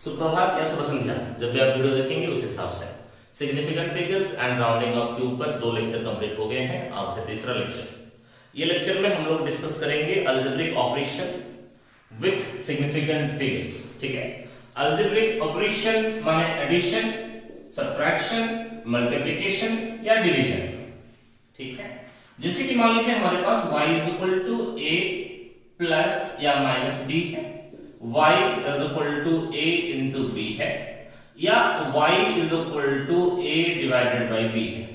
सुप्रभात या शुभ संध्या, जब भी आप वीडियो देखेंगे उस हिसाब से। Significant figures and rounding off के ऊपर 2 लेक्चर कंप्लीट हो गए हैं। अब है तीसरा लेक्चर। ये लेक्चर में हम लोग डिस्कस करेंगे algebraic operation with significant figures. ठीक है, अलजेब्रिक ऑपरेशन माने एडिशन, सब्ट्रैक्शन, मल्टीप्लिकेशन या डिवीजन। ठीक है, जैसे कि मान लीजिए हमारे पास y is equal to a plus या माइनस b है, y is equal to a into b है, या y is equal to a divided by b है।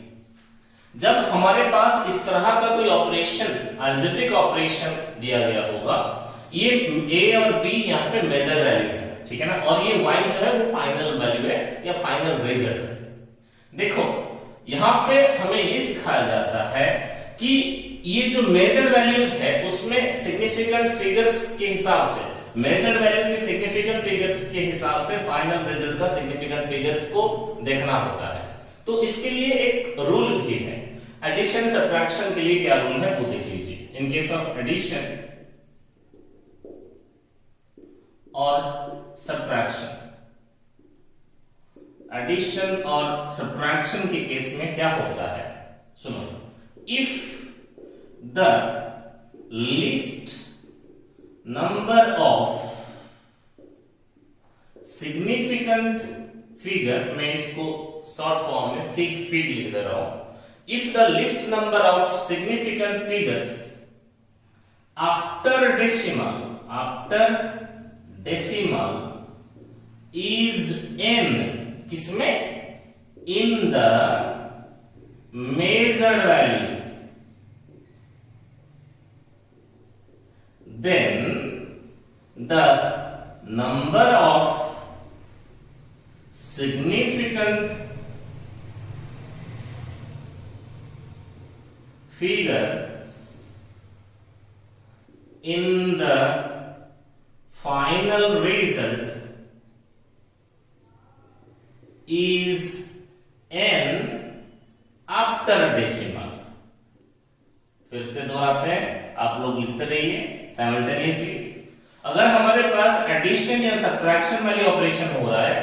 जब हमारे पास इस तरह का कोई ऑपरेशन, अलजेब्रिक ऑपरेशन दिया गया होगा, ये a और b यहाँ पे मेजर वैल्यू है, ठीक है ना, और ये y जो है वो फाइनल वैल्यू है या फाइनल रिजल्ट। देखो यहाँ पे हमें ये सिखाया जाता है कि ये जो मेजर वैल्यूज है उसमें सिग्निफिकेंट फिगर्स के हिसाब से, मेजर वैल्यू के सिग्निफिकेंट फिगर्स के हिसाब से फाइनल रिजल्ट का सिग्निफिकेंट फिगर्स को देखना होता है। तो इसके लिए एक रूल भी है। एडिशन सब्ट्रैक्शन के लिए क्या रूल है वो देख लीजिए। इन केस ऑफ एडिशन और सब्ट्रैक्शन, एडिशन और सब्ट्रैक्शन के केस में क्या होता है, सुनो। If the list number of significant figure, मैं इसको शॉर्ट फॉर्म में सिग फिग लिख दे रहा हूं। If the list number of significant figures after decimal is n, किसमें, in the measured value, then the number of significant figures in the final result is n after decimal। फिर से दोहराते हैं, आप लोग लिखते रहिए साइमल्टेनियसली। अगर हमारे पास एडिशन या सब्ट्रैक्शन वाली ऑपरेशन हो रहा है,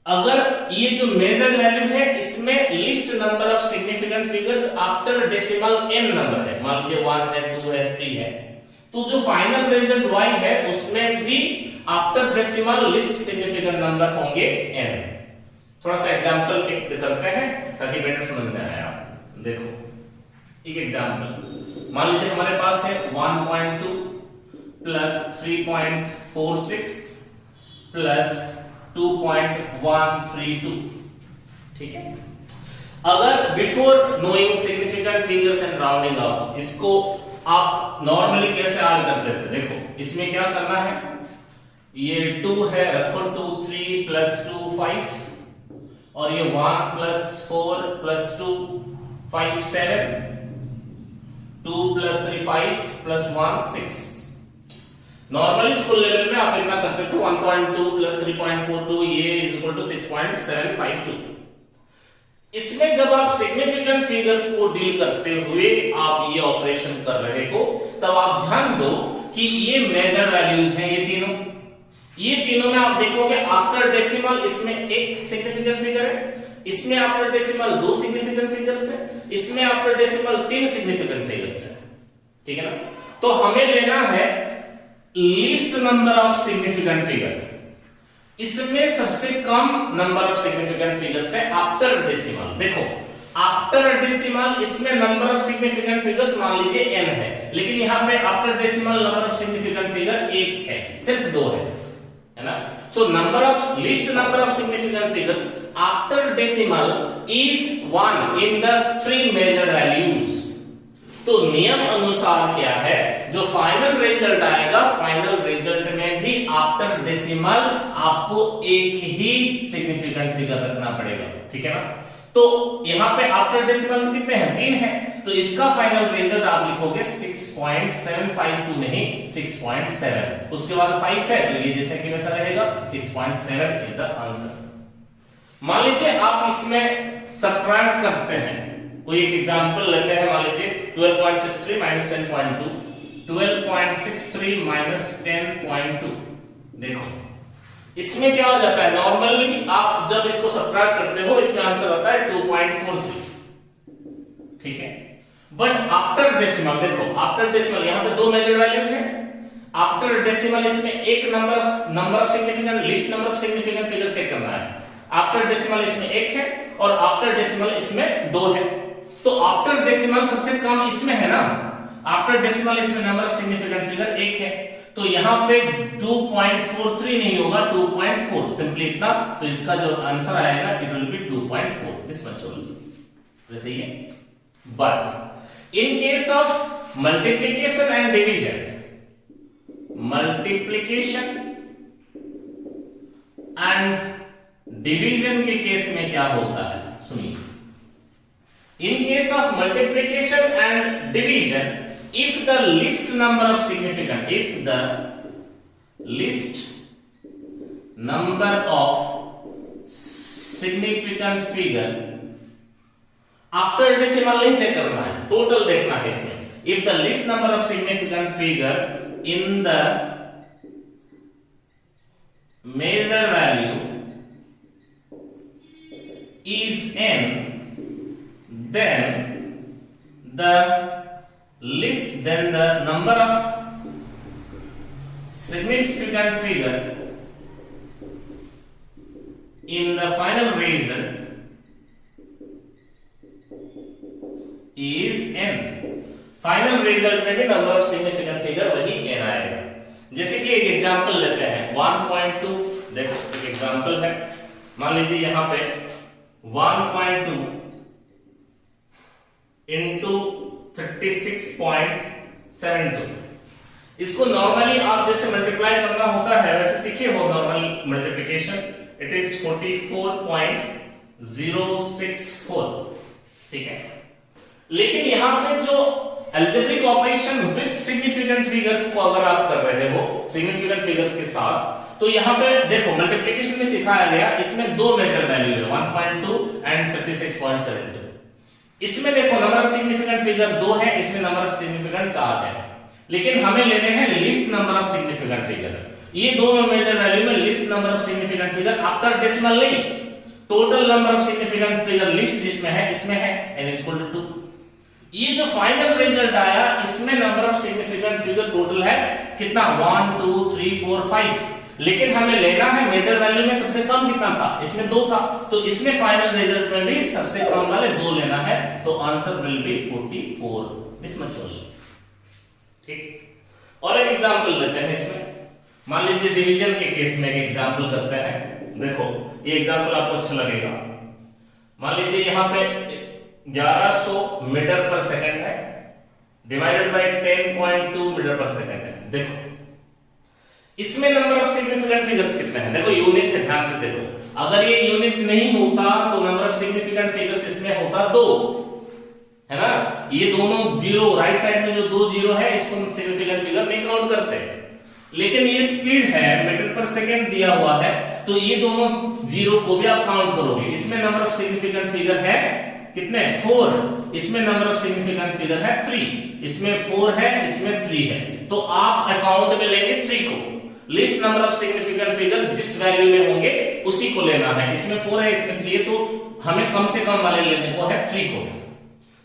अगर ये जो मेजर्ड वैल्यू है इसमें least number of significant figures after decimal n number है, मान लीजिए 1 है, 2 है, 3 है, तो जो फाइनल रिजल्ट y है उसमें भी after decimal least significant number होंगे n। थोड़ा सा एग्जांपल एक करते हैं ताकि बेटर समझ में आए। आप देखो एक एग्जांपल, मान लीजिए हमारे पास है 1.2 प्लस 3.46 प्लस 2.132। ठीक है, अगर before knowing significant figures and rounding off, इसको आप नॉर्मली कैसे ऐड करते थे, देखो इसमें क्या करना है, ये 2 है, रखो 2, 3 प्लस 2 5, और ये 1 plus 4 plus 2 5 7, 2 plus 3 5 plus 1 6। Normally school level में आप इतना करते थे, 1.2 प्लस 3.42 ये इज इक्वल टू 6.752। इसमें जब आप सिग्निफिकेंट फिगर्स को डील करते हुए आप ये ऑपरेशन कर रहे हो, तब आप ध्यान दो कि ये मेजर वैल्यूज हैं, ये तीनों में आप देखोगे आफ्टर डेसिमल इसमें एक सिग्निफिकेंट फिगर है, इसमें आफ्टर डेसिमल 2 सिग्निफिकेंट फिगर्स है, इसमें आफ्टर डेसिमल 3 सिग्निफिकेंट फिगर्स है। ठीक है ना, तो हमें लेना है least number of significant figure. इसमें सबसे कम नंबर ऑफ सिग्निफिकेंट फिगर्स है आफ्टर डेसिमल। देखो आफ्टर डेसिमल इसमें नंबर ऑफ सिग्निफिकेंट फिगर्स मान लीजिए n है, लेकिन यहां पे after decimal number of significant figure 1 है, सिर्फ 2 है ना। So number of list number of significant figures after decimal is 1 in the 3 measured values. तो नियम अनुसार क्या है, जो फाइनल रिजल्ट आएगा, फाइनल रिजल्ट में भी आफ्टर डेसिमल आपको एक ही सिग्निफिकेंट फिगर रखना पड़ेगा। ठीक है ना, तो यहां पे आफ्टर डेसिमल कितने हैं, 3 है, तो इसका फाइनल रिजल्ट आप लिखोगे 6.752 नहीं 6.7, उसके बाद 5 है तो ये जैसे कि वैसा रहेगा, 6.7 इज द आंसर। मान लीजिए आप इसमें सब्ट्रैक्ट करते हैं, कोई एक एग्जांपल लेते हैं, मान लीजिए 12.63 माइनस 10.2, 12.63 माइनस 10.2। देखो इसमें क्या हो जाता है, नॉर्मली आप जब इसको सब्ट्रैक्ट करते हो इसमें आंसर आता है 2.43, ठीक है। बट आफ्टर डेसिमल, देखो आफ्टर डेसिमल यहां पे दो मेजर वैल्यूज हैं। आफ्टर डेसिमल इसमें एक number of significant, least number of significant figure check करना है। आफ्टर डेसिमल इसमें एक है और आफ्टर डेसिमल इसमें दो है। तो आफ्टर डेसिमल सबसे कम इसमें है ना, आफ्टर डेसिमल इसमें नंबर ऑफ सिग्निफिकेंट फिगर एक है, तो यहां पे 2.43 नहीं होगा, 2.4 सिंपली इतना। तो इसका जो आंसर आएगा it will B 2.4, this much only. वैसे ही है। But in case of multiplication and division, multiplication and division के केस में क्या होता है, सुनिए। In case of multiplication and division, if the least number of significant, if the least number of significant figure, after decimal नहीं check करना है, total देखना है इसमें। if the least number of significant figure in the measure value is n, then the number of significant figure in the final result is n। Final result में भी number of significant figure वही n आएगा। जैसे कि एक example लेते हैं 1.2, देखो एक एग्जांपल है, मान लीजिए यहां पे 1.2 into 36.72। इसको नॉर्मली आप जैसे मल्टीप्लाई करना होता है वैसे सीखे हो, नॉर्मल मल्टीप्लिकेशन, इट इज 44.064, ठीक है। लेकिन यहां पे जो algebraic operation with significant figures को अगर आप कर रहे हो, सिग्निफिकेंट फिगर्स के साथ, तो यहां पे देखो मल्टीप्लिकेशन में सिखाया गया, इसमें दो मेजर वैल्यू है 1.2 एंड 36.72। इसमें देखो नंबर ऑफ सिग्निफिकेंट फिगर 2 है, इसमें नंबर ऑफ सिग्निफिकेंट 4 है, लेकिन हमें लेने हैं least number of significant figure. ये दोनों मेजर वैल्यू में least number of significant figure after decimal नहीं, total number of significant figure least जिसमें है इसमें है n इक्वल टू 2। ये जो फाइनल रिजल्ट आया इसमें number of significant figure total है कितना, 1 2 3 4 5, लेकिन हमें लेना है मेजर वैल्यू में सबसे कम कितना था, इसमें 2 था, तो इसमें फाइनल रिजल्ट में भी सबसे कम वाले 2 लेना है, तो answer will be 44, this much only, ठीक। और एक एग्जांपल लेते हैं इसमें, मान लीजिए डिवीजन के केस में एक एग्जांपल करते हैं। देखो ये एग्जांपल आपको अच्छा लगेगा। मान लीजिए यहां पे 1100 मीटर पर सेकंड है, डिवाइडेड बाय 10.2 मीटर पर सेकंड है। देखो इसमें नंबर ऑफ सिग्निफिकेंट फिगर्स कितने हैं, देखो यूनिट है, ध्यान से देखो, अगर ये यूनिट नहीं होता तो नंबर ऑफ सिग्निफिकेंट फिगर्स इसमें होता 2, है ना। ये दोनों जीरो, राइट साइड में जो 2 जीरो है इसको सिग्निफिकेंट फिगर नहीं काउंट करते, लेकिन ये स्पीड है मीटर पर सेकंड दिया हुआ है, तो ये दोनों जीरो को भी आप काउंट करोगे। इसमें नंबर ऑफ सिग्निफिकेंट फिगर है कितने, 4, इसमें नंबर ऑफ सिग्निफिकेंट फिगर है 3, इसमें 4 है, इसमें 3 है, तो आप अकाउंट में लेंगे 3 को। List number of significant figure जिस वैल्यू में होंगे उसी को लेना है। इसमें 4 है, इसमें 3 है, तो हमें कम से कम वाले लेने को है 3 को।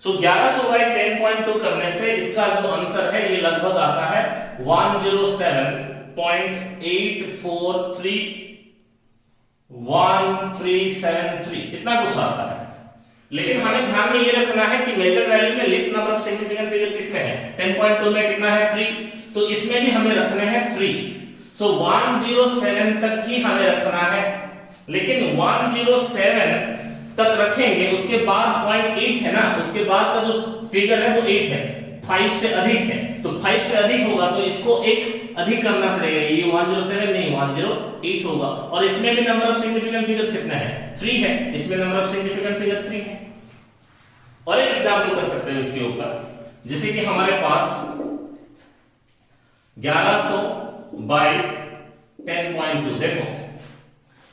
सो 1100 बाई 10.2 करने से इसका जो आंसर है ये लगभग आता है 107.8431373, इतना कुछ आता है। लेकिन हमें ध्यान में ये रखना है कि मेजर वैल्यू में least number of significant figure किसमें है, 10.2 में कितना है 3, तो इसमें भी हमें रखने हैं 3। सो 107 तक ही हमें रखना है, लेकिन 107 तक रखेंगे, उसके बाद 0.8 है ना, उसके बाद का जो फिगर है वो 8 है, 5 से अधिक है, तो 5 से अधिक होगा तो इसको एक अधिक करना पड़ेगा, ये 107 नहीं 108 होगा। और इसमें भी नंबर ऑफ सिग्निफिकेंट फिगर कितना है, 3 है, इसमें नंबर ऑफ सिग्निफिकेंट फिगर 3 है। और एक एग्जांपल कर सकते हैं इसके ऊपर, जैसे कि हमारे पास 1100 बाई 10.2, देखो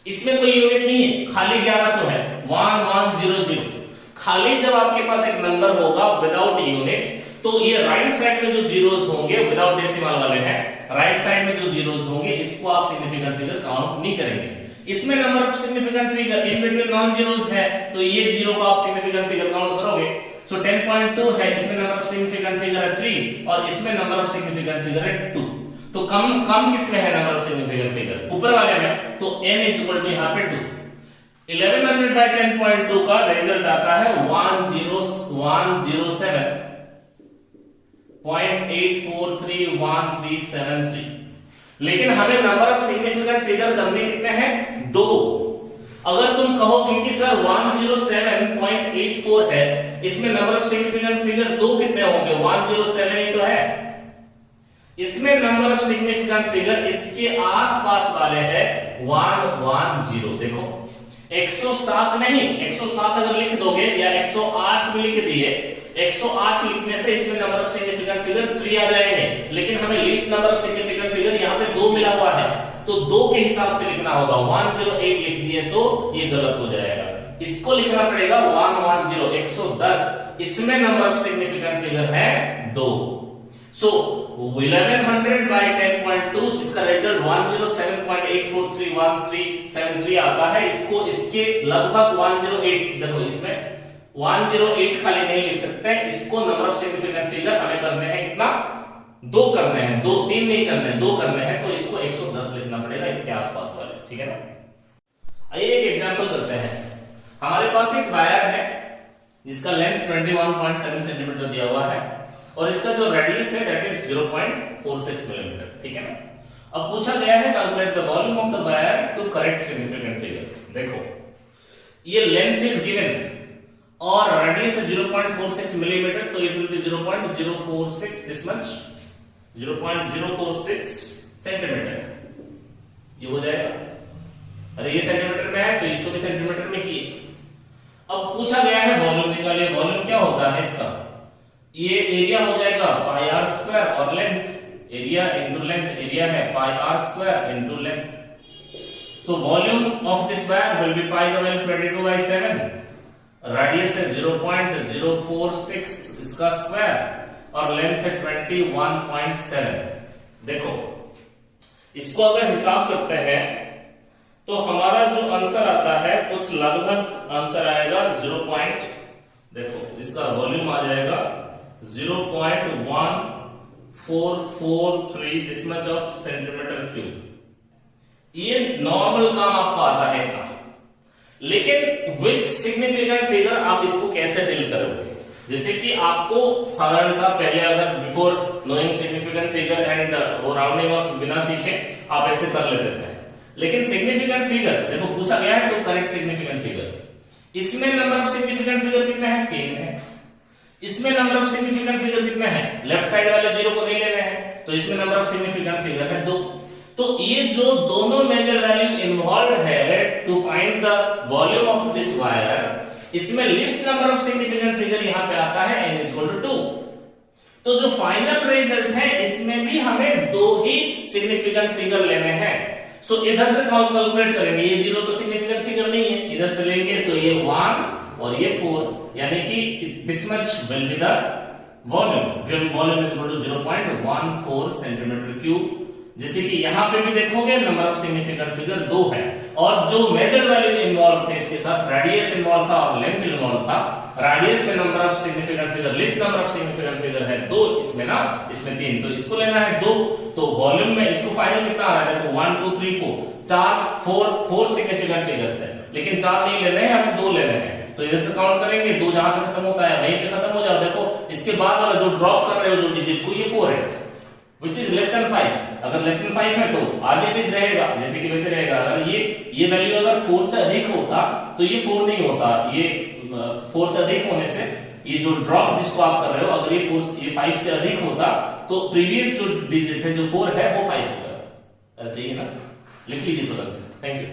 इसमें कोई यूनिट नहीं है, खाली 1100 है, 1100। खाली जब आपके पास एक नंबर होगा विदाउट यूनिट तो तो ये राइट साइड में जो जीरोस होंगे विदाउट डेसिमल वाले हैं, राइट साइड में जो जीरोस होंगे इसको आप सिग्निफिकेंट फिगर काउंट नहीं करेंगे। इसमें number of significant figure in between non zeros है, तो ये जीरो को आप सिग्निफिकेंट फिगर काउंट करोगे। सो 10.2 है, इसमें नंबर ऑफ सिग्निफिकेंट फिगर है 3 और इसमें नंबर ऑफ सिग्निफिकेंट फिगर है 2। तो कम किसमें है नंबर ऑफ सिग्निफिकेंट फिगर? ऊपर वाले में। तो n इज इक्वल टू यहां पे 2। 1100 by 10.2 का रिजल्ट आता है 10108431373। लेकिन हमें नंबर ऑफ सिग्निफिकेंट फिगर करने कितने हैं? 2। अगर तुम कहोगे कि सर 107.84 है, इसमें नंबर ऑफ सिग्निफिकेंट फिगर 2 कितने होंगे? 107 ही तो है। इसमें नंबर ऑफ सिग्निफिकेंट फिगर इसके आसपास वाले हैं 110। देखो 107 नहीं, 107 अगर लिख दोगे या 108 भी लिख दिए, 108 लिखने से इसमें नंबर ऑफ सिग्निफिकेंट फिगर 3 आ जाएंगे, लेकिन हमें list number of significant figure यहाँ पे 2 मिला हुआ है, तो 2 के हिसाब से लिखना होगा। 108 लिख दिए तो ये गलत हो जाएगा, इसको लिखना पड़ेगा 110, 110। इसमें नंबर ऑफ सिग्निफिकेंट फिगर है 2। सो 1100 by 10.2 जिसका रिजल्ट 107.843173 आता है, इसको इसके लगभग 108, देखो इसमें 108 खाली नहीं लिख सकते, इसको नंबर ऑफ सिग्निफिकेंट फिगर हमें करने हैं कितना? 2 करने हैं, 2 3 नहीं करने हैं, 2 करने हैं, तो इसको 110 लिखना पड़ेगा इसके आसपास वाले, ठीक है ना। आइए एक एग्जांपल करते हैं। हमारे पास एक वायर है जिसका लेंथ 21.7 सेंटीमीटर दिया हुआ है और इसका जो रेडियस है दैट इज 0.46 मिलीमीटर, ठीक है ना। अब पूछा गया है calculate the volume of the wire to correct significant figure. देखो ये लेंथ इज गिवन और रेडियस है 0.46 मिलीमीटर, तो it will be 0.046 this much, 0.046 centimetre ये हो जाएगा। अरे ये सेंटीमीटर में है तो इसको भी सेंटीमीटर में किए। अब पूछा गया है वॉल्यूम निकालिए। वॉल्यूम क्या होता है इसका? ये एरिया हो जाएगा पाई आर स्क्वायर और length, area into length, area है pi r square into length. So volume of this wire will be pi का वैल्यू 22/7, रेडियस है 0.046 इसका स्क्वायर और लेंथ है 21.7। देखो इसको अगर हिसाब करते हैं तो हमारा जो आंसर आता है कुछ लगभग आंसर आएगा 0. देखो इसका वॉल्यूम आ जाएगा 0.1443 this much of centimetre cube. ये नॉर्मल काम आपको आता है इतना, लेकिन विद सिग्निफिकेंट फिगर आप इसको कैसे डील करोगे? जैसे कि आपको साधारण सा पहले अगर before knowing significant figure and वो राउंडिंग ऑफ बिना सीखे आप ऐसे कर लेते थे, लेकिन सिग्निफिकेंट फिगर देखो पूछा गया है टू करेक्ट सिग्निफिकेंट फिगर। इसमें नंबर ऑफ सिग्निफिकेंट फिगर कितने हैं? 3 है। इसमें नंबर ऑफ सिग्निफिकेंट फिगर कितने हैं? लेफ्ट साइड वाले जीरो को नहीं लेने हैं, तो इसमें नंबर ऑफ सिग्निफिकेंट फिगर है 2। तो ये जो दोनों मेजर वैल्यू इन्वॉल्व है to find the volume of this wire, इसमें least number of significant figure यहां पे आता है n = 2। तो जो फाइनल रिजल्ट है इसमें भी हमें 2 ही सिग्निफिकेंट फिगर लेने हैं। सो इधर से कैलकुलेट करेंगे, ये 0 तो सिग्निफिकेंट फिगर नहीं है, इधर से लेंगे तो ये 1 और ये 4, यानी कि this much will be the volume. Volume is equal to 0.14 centimetre cube. जैसे कि यहां पे भी देखोगे नंबर ऑफ सिग्निफिकेंट फिगर 2 है और जो मेजर वैल्यू इन्वॉल्व थे इसके साथ रेडियस इन्वॉल्व था और लेंथ इन्वॉल्व था। रेडियस में number of significant figure, list number of significant figure है 2, इसमें ना इसमें 3, तो इसको लेना है 2। तो वॉल्यूम में इसको फाइनल कितना आ रहा है? देखो 1 2 3 4 4 सिग्निफिकेंट फिगर्स है, लेकिन 4 नहीं लेने हैं, हमें 2 लेने हैं। तो इधर से काउंट करेंगे, 2 जहां पे खत्म होता है वहीं पे खत्म हो जाओ। देखो इसके बाद वाला जो ड्रॉप कर रहे हो जो डिजिट को, ये 4 है which is less than 5। अगर लेस देन 5 है तो आज इट इज रहेगा जैसे कि वैसे रहेगा। अगर ये वैल्यू अगर 4 से अधिक होता तो ये 4 नहीं होता, ये 4 से अधिक होने से ये जो ड्रॉप जिसको आप कर रहे हो, अगर ये 5 से अधिक होता तो प्रीवियस जो डिजिट है जो 4 है वो 5 होता। ऐसे ही है ना, लिख लीजिए तुरंत। Thank you.